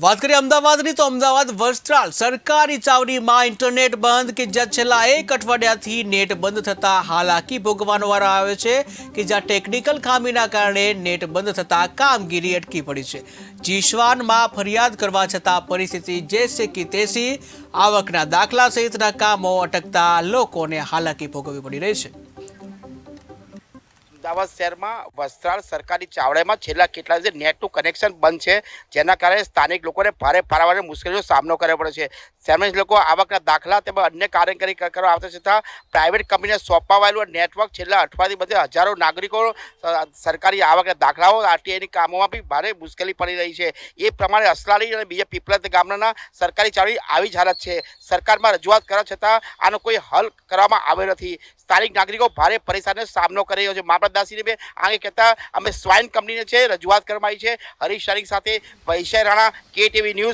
વાત કરીએ અમદાવાદની તો અમદાવાદ વસ્ત્રાલ સરકારી ચાવડીમાં ઇન્ટરનેટ બંધ કે જ્યાં છેલ્લા એક અઠવાડિયાથી નેટ બંધ થતાં હાલાકી ભોગવવાનો વારો આવ્યો છે કે જ્યાં ટેકનિકલ ખામીના કારણે નેટ બંધ થતાં કામગીરી અટકી પડી છે। જીશવાનમાં ફરિયાદ કરવા છતાં પરિસ્થિતિ જેસે કે તેસી આવકના દાખલા સહિતના કામો અટકતા લોકોને હાલાકી ભોગવવી પડી રહી છે। અમદાવાદ શહેરમાં વસ્ત્રાલ સરકારી ચાવડામાં છેલ્લા કેટલા દિવસે નેટનું કનેક્શન બંધ છે, જેના કારણે સ્થાનિક લોકોને ભારે પારાવારની મુશ્કેલીનો સામનો કરવો પડે છે। શહેરના લોકો આવકના દાખલા તેમજ અન્ય કાર્યકારી કરવા આવતા છતાં પ્રાઇવેટ કંપનીને સોંપાવાયેલું નેટવર્ક છેલ્લા અઠવાડિયે બધે હજારો નાગરિકો સરકારી આવકના દાખલાઓ આરટીઆઈની કામોમાં બી ભારે મુશ્કેલી પડી રહી છે। એ પ્રમાણે અસલાલી અને બીજા પીપળજ ગામના સરકારી ચાવડી આવી જ હાલત છે। સરકારમાં રજૂઆત કરવા છતાં આનો કોઈ હલ કરવામાં આવ્યો નથી। સ્થાનિક નાગરિકો ભારે પરેશાનીનો સામનો કરી રહ્યો છે। મામલતદારશ્રીને બે આગે કહેતા અમે સ્વાઇન કંપનીને છે રજૂઆત કરવામાં આવી છે। હરીશ શારીક સાથે વૈશાલી રાણા, KTV ન્યૂઝ।